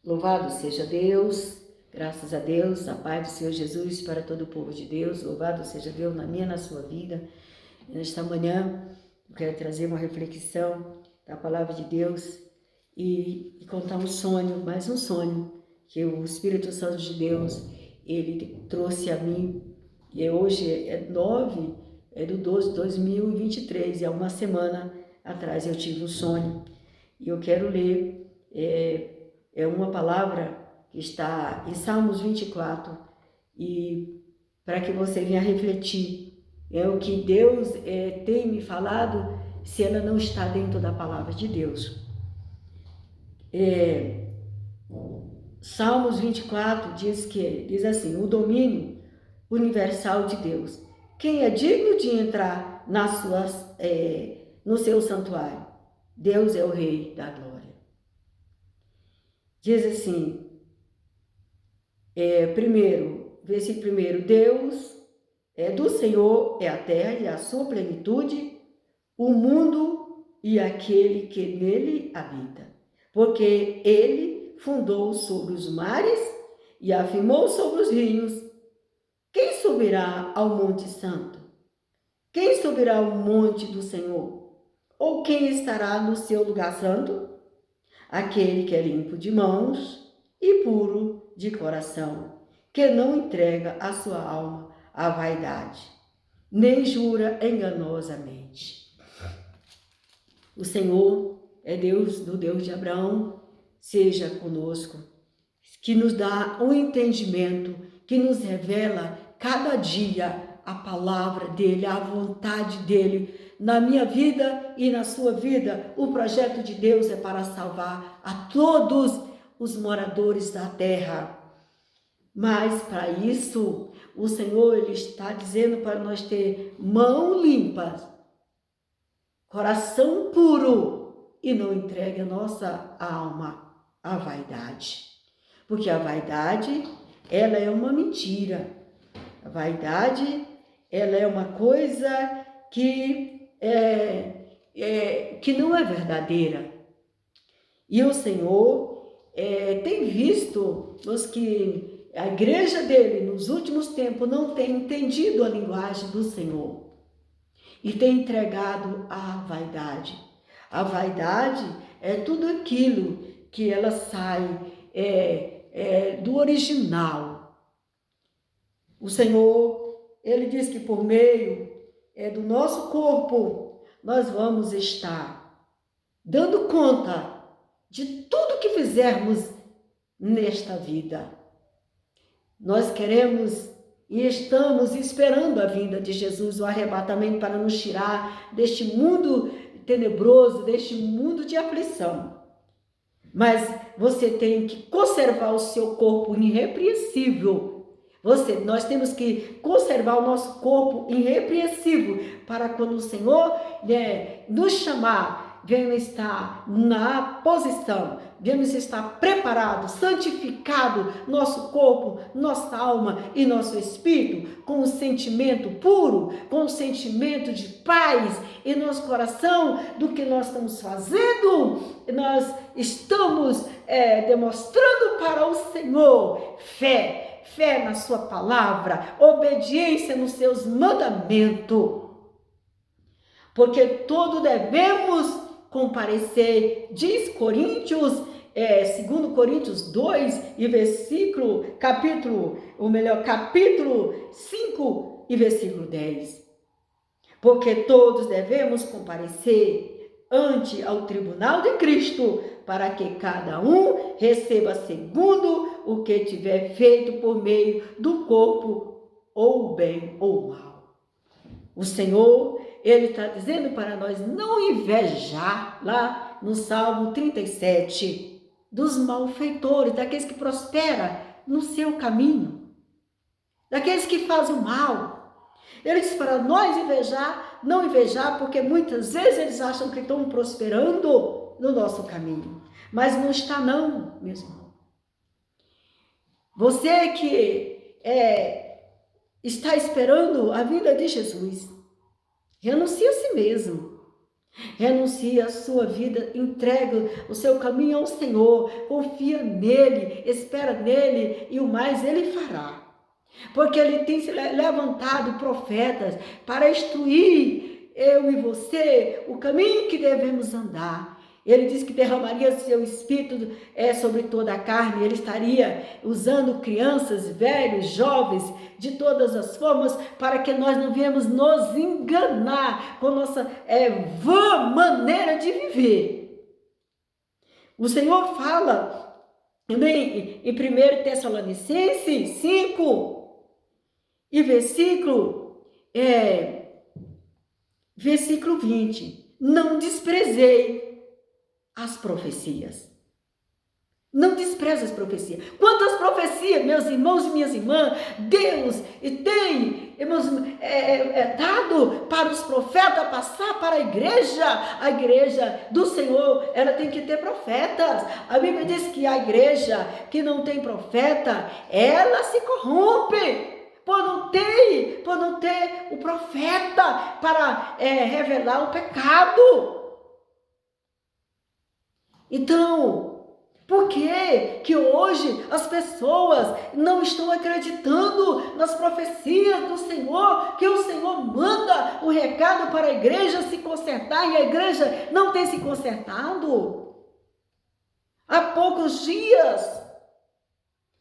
Louvado seja Deus, graças a Deus, a paz do Senhor Jesus para todo o povo de Deus. Louvado seja Deus na minha e na sua vida. E nesta manhã eu quero trazer uma reflexão da palavra de Deus e contar um sonho, mais um sonho que o Espírito Santo de Deus ele trouxe a mim. E hoje é 9 de 12 de 2023, e há uma semana atrás eu tive um sonho e eu quero ler. É uma palavra que está em Salmos 24, e para que você venha refletir, é o que Deus tem me falado, se ela não está dentro da palavra de Deus. Salmos 24 diz assim: o domínio universal de Deus. Quem é digno de entrar no seu santuário? Deus é o Rei da glória. Diz assim, versículo 1, Deus do Senhor é a terra e a sua plenitude, o mundo e aquele que nele habita. Porque ele fundou sobre os mares e afirmou sobre os rios. Quem subirá ao monte santo? Quem subirá ao monte do Senhor? Ou quem estará no seu lugar santo? Aquele que é limpo de mãos e puro de coração, que não entrega a sua alma à vaidade, nem jura enganosamente. O Senhor é Deus de Abraão, seja conosco, que nos dá um entendimento, que nos revela cada dia a palavra dele, a vontade dele, na minha vida e na sua vida. O projeto de Deus é para salvar a todos os moradores da terra. Mas para isso, o Senhor ele está dizendo para nós ter mão limpa, coração puro, e não entregue a nossa alma à vaidade. Porque a vaidade, ela é uma mentira. A vaidade, ela é uma coisa que não é verdadeira. E o Senhor tem visto que a igreja dele, nos últimos tempos, não tem entendido a linguagem do Senhor e tem entregado à vaidade. A vaidade é tudo aquilo que ela sai do original. O Senhor, ele diz que por meio do nosso corpo, nós vamos estar dando conta de tudo que fizermos nesta vida. Nós queremos e estamos esperando a vinda de Jesus, o arrebatamento, para nos tirar deste mundo tenebroso, deste mundo de aflição. Mas você tem que conservar o seu corpo irrepreensível. Nós temos que conservar o nosso corpo irrepreensível para quando o Senhor nos chamar, devemos estar na posição, devemos estar preparados, santificado nosso corpo, nossa alma e nosso espírito, com um sentimento puro, com um sentimento de paz em nosso coração do que nós estamos fazendo. Nós estamos demonstrando para o Senhor fé na sua palavra, obediência nos seus mandamentos, porque todos devemos comparecer. Diz Coríntios, 2 Coríntios 2 e capítulo 5 e versículo 10. Porque todos devemos comparecer ante ao tribunal de Cristo, para que cada um receba segundo o que tiver feito por meio do corpo, ou bem ou mal. O Senhor, ele está dizendo para nós não invejar, lá no Salmo 37, dos malfeitores, daqueles que prosperam no seu caminho, daqueles que fazem o mal. Ele diz para nós não invejar, porque muitas vezes eles acham que estão prosperando no nosso caminho, mas não está não, meu irmão. Você que está esperando a vinda de Jesus, renuncie a si mesmo. Renuncie a sua vida, entregue o seu caminho ao Senhor, confia nele, espera nele e o mais ele fará. Porque ele tem se levantado profetas para instruir eu e você o caminho que devemos andar. Ele disse que derramaria seu espírito sobre toda a carne. Ele estaria usando crianças, velhos, jovens, de todas as formas, para que nós não viemos nos enganar com nossa vã maneira de viver. O Senhor fala também em 1 Tessalonicenses 5, e versículo 20, não desprezei as profecias. Não despreze as profecias. Quantas profecias, meus irmãos e minhas irmãs, Deus tem dado para os profetas passar para a igreja do Senhor, ela tem que ter profetas. A Bíblia diz que a igreja que não tem profeta, ela se corrompe. Por não ter o profeta para revelar o pecado. Então, por que hoje as pessoas não estão acreditando nas profecias do Senhor, que o Senhor manda o recado para a igreja se consertar e a igreja não tem se consertado? Há poucos dias,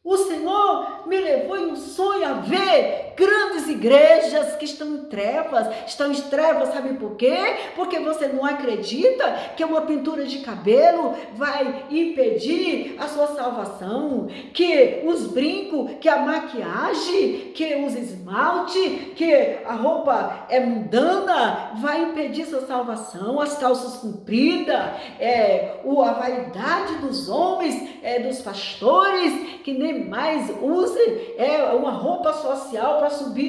o Senhor me levou em um sonho a ver grandes igrejas que estão em trevas, sabe por quê? Porque você não acredita que uma pintura de cabelo vai impedir a sua salvação, que os brincos, que a maquiagem, que os esmalte, que a roupa mundana vai impedir sua salvação, as calças compridas, a vaidade dos homens, dos pastores, que nem mais usem uma roupa social para subir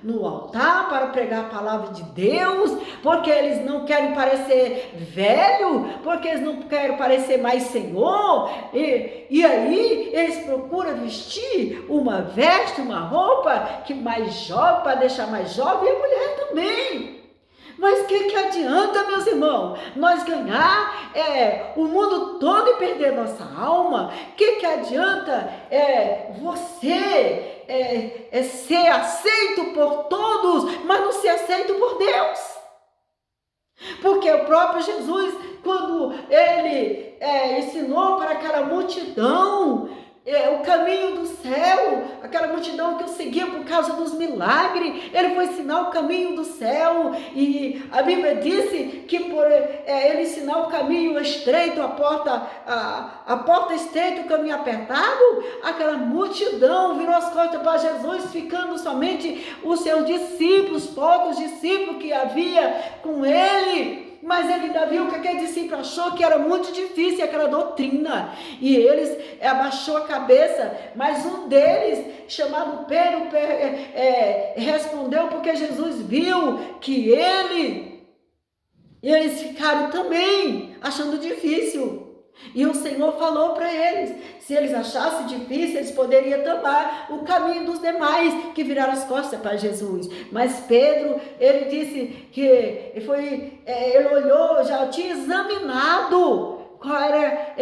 no altar, para pregar a palavra de Deus, porque eles não querem parecer velho, porque eles não querem parecer mais Senhor, e aí eles procuram vestir uma veste, uma roupa que mais jovem, para deixar mais jovem, e a mulher também. Mas o que adianta, meus irmãos, nós ganhar o mundo todo e perder nossa alma? O que adianta você ser aceito por todos, mas não ser aceito por Deus? Porque o próprio Jesus, quando ele ensinou para aquela multidão o caminho do céu, aquela multidão que o seguia por causa dos milagres, ele foi ensinar o caminho do céu, e a Bíblia disse que por ele ensinar o caminho estreito, a porta estreita, o caminho apertado, aquela multidão virou as costas para Jesus, ficando somente os seus discípulos, poucos discípulos que havia com ele. Mas ele ainda viu que aquele discípulo achou que era muito difícil aquela doutrina, e eles abaixou a cabeça, mas um deles, chamado Pedro, respondeu, porque Jesus viu que eles ficaram também achando difícil. E o Senhor falou para eles, se eles achassem difícil, eles poderiam tomar o caminho dos demais, que viraram as costas para Jesus. Mas Pedro, ele disse que ele olhou, já tinha examinado qual era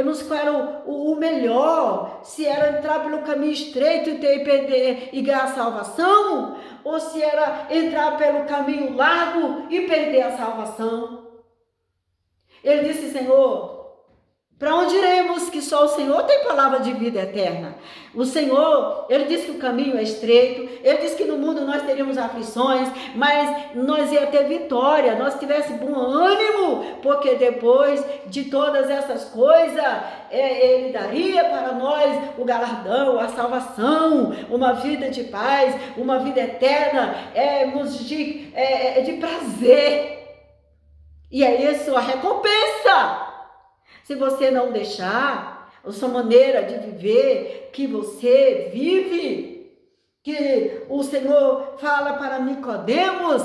o melhor, se era entrar pelo caminho estreito e ganhar a salvação, ou se era entrar pelo caminho largo e perder a salvação. Ele disse, Senhor, para onde iremos, que só o Senhor tem palavra de vida eterna? O Senhor, ele disse que o caminho é estreito, ele disse que no mundo nós teríamos aflições, mas nós ia ter vitória, nós tivéssemos bom ânimo, porque depois de todas essas coisas, ele daria para nós o galardão, a salvação, uma vida de paz, uma vida eterna, de prazer. E é isso a recompensa. Se você não deixar a sua maneira de viver, que você vive, que o Senhor fala para Nicodemos,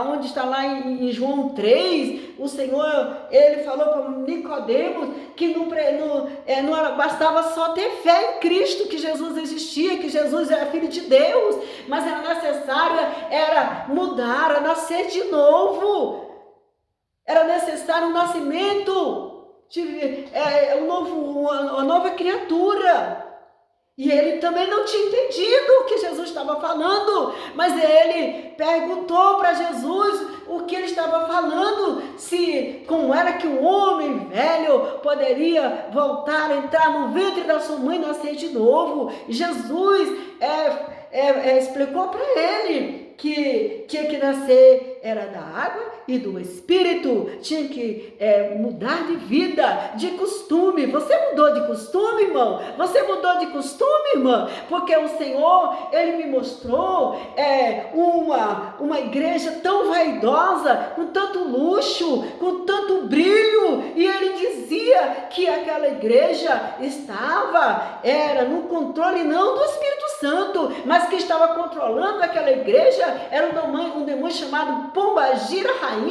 onde está lá em João 3, o Senhor, ele falou para Nicodemos que não bastava só ter fé em Cristo, que Jesus existia, que Jesus era Filho de Deus, mas era necessário, mudar, nascer de novo. Era necessário um nascimento, uma nova criatura. E ele também não tinha entendido o que Jesus estava falando, mas ele perguntou para Jesus o que ele estava falando, como era que um homem velho poderia voltar a entrar no ventre da sua mãe e nascer de novo. Jesus explicou para ele que tinha que nascer era da água e do Espírito, tinha que mudar de vida, de costume. Você mudou de costume, irmão? Você mudou de costume, irmã? Porque o Senhor, Ele me mostrou uma igreja tão vaidosa, com tanto luxo, com tanto brilho, e Ele dizia que aquela igreja era no controle não do Espírito Santo, mas que estava controlando aquela igreja era um demônio chamado Pombagira Rainha,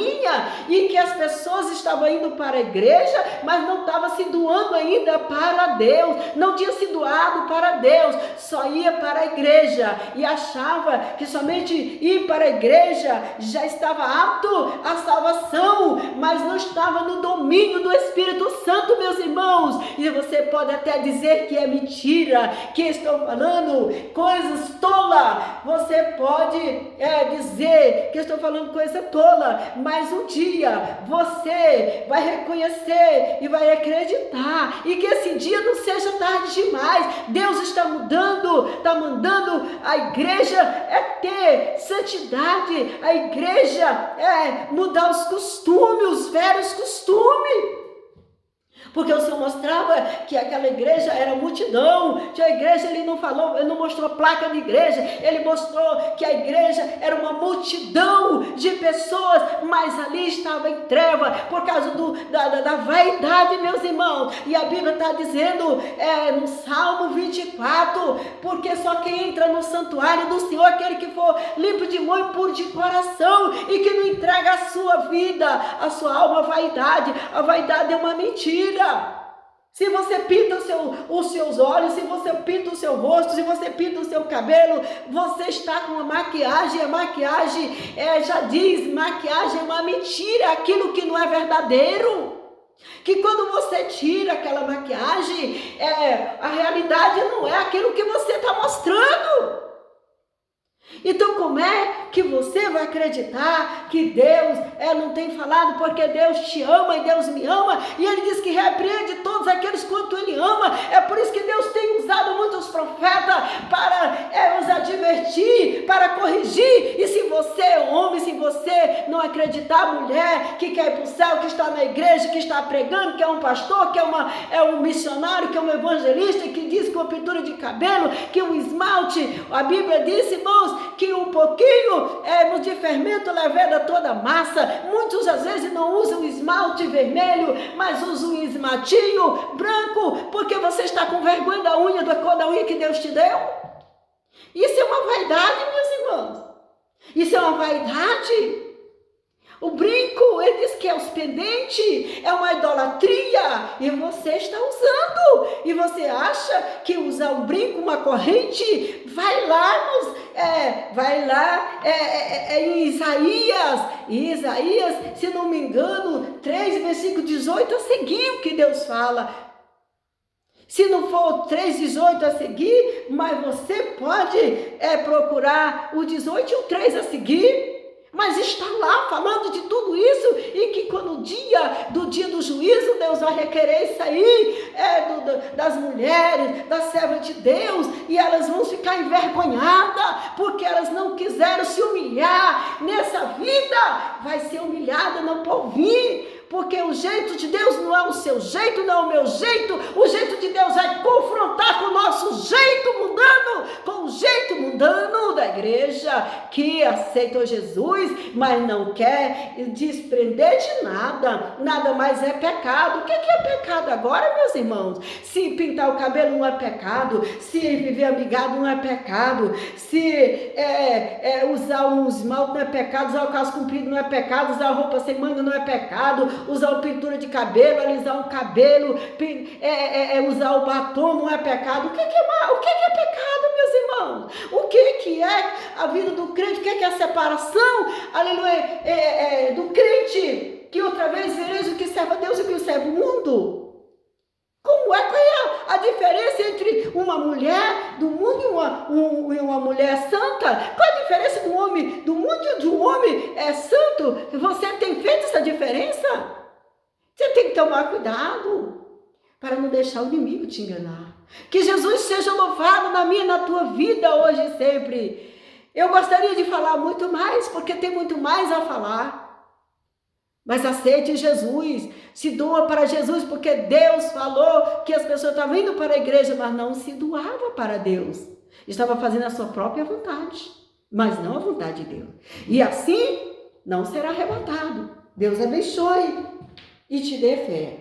e que as pessoas estavam indo para a igreja, mas não estavam se doando ainda para Deus, não tinha se doado para Deus, só ia para a igreja e achava que somente ir para a igreja já estava apto à salvação, mas não estava no domínio do Espírito Santo, meus irmãos. E você pode até dizer que é mentira, que estou falando coisas tolas, você pode dizer que estou falando coisa tola, mas um dia você vai reconhecer e vai acreditar, e que esse dia não seja tarde demais. Deus está mandando a igreja ter santidade, a igreja mudar os costumes, os velhos costumes. Porque o Senhor mostrava que aquela igreja era multidão, que a igreja, ele não mostrou placa de igreja, ele mostrou que a igreja era uma multidão de pessoas, mas ali estava em treva, por causa da vaidade, meus irmãos. E a Bíblia está dizendo, no Salmo 24, porque só quem entra no santuário do Senhor é aquele que for limpo de mão e puro de coração, e que não entrega a sua vida, a sua alma à vaidade. A vaidade é uma mentira. Se você pinta os seus olhos, se você pinta o seu rosto, se você pinta o seu cabelo, você está com uma maquiagem. A maquiagem, já diz, maquiagem é uma mentira, aquilo que não é verdadeiro. Que quando você tira aquela maquiagem, a realidade não é aquilo que você está mostrando. Então como é que você vai acreditar que Deus não tem falado? Porque Deus te ama e Deus me ama, e Ele diz que repreende todos aqueles quanto Ele ama. É por isso que Deus tem usado muitos profetas para nos advertir, para corrigir. E se você é homem, se você não acreditar, mulher que quer ir para o céu, que está na igreja, que está pregando, que é um pastor, que é um missionário, que é um evangelista, que diz que uma pintura de cabelo, que um esmalte, a Bíblia diz, irmãos, que um pouquinho de fermento leveda toda a massa. Muitos às vezes não usam esmalte vermelho, mas usam um esmaltinho branco, porque você está com vergonha da cor da unha que Deus te deu. Isso é uma vaidade, meus irmãos. Isso é uma vaidade. O brinco, ele diz que é os pendentes, é uma idolatria, e você está usando, e você acha que usar um brinco, uma corrente, vai lá em Isaías, se não me engano, 3, versículo 18 a seguir, o que Deus fala. Se não for 3,18 a seguir, mas você pode procurar o 18 e o 3 a seguir. Mas está lá falando de tudo isso, e que quando o dia do juízo, Deus vai requerer isso aí, das mulheres, das servas de Deus, e elas vão ficar envergonhadas, porque elas não quiseram se humilhar nessa vida, vai ser humilhada no porvir. Porque o jeito de Deus não é o seu jeito, não é o meu jeito. O jeito de Deus vai confrontar com o nosso jeito mundano, com o jeito mundano da igreja que aceitou Jesus, mas não quer desprender de nada. Nada mais é pecado. O que é pecado agora, meus irmãos? Se pintar o cabelo não é pecado, se viver amigado não é pecado, se usar um esmalte não é pecado, usar o calço comprido não é pecado, usar roupa sem manga não é pecado, usar pintura de cabelo, alisar um cabelo, usar o batom não é pecado. O que é pecado, meus irmãos? O que é a vida do crente? O que é a separação, aleluia, do crente que outra vez vereis o que serve a Deus e o que serve o mundo. Qual é a diferença entre uma mulher do mundo e uma mulher santa? Qual a diferença do homem do mundo e de um homem santo? Você tem feito essa diferença? Você tem que tomar cuidado para não deixar o inimigo te enganar. Que Jesus seja louvado na minha e na tua vida hoje e sempre. Eu gostaria de falar muito mais, porque tem muito mais a falar. Mas aceite Jesus, se doa para Jesus, porque Deus falou que as pessoas estavam indo para a igreja, mas não se doava para Deus. Estava fazendo a sua própria vontade, mas não a vontade de Deus. E assim não será arrebatado. Deus abençoe e te dê fé.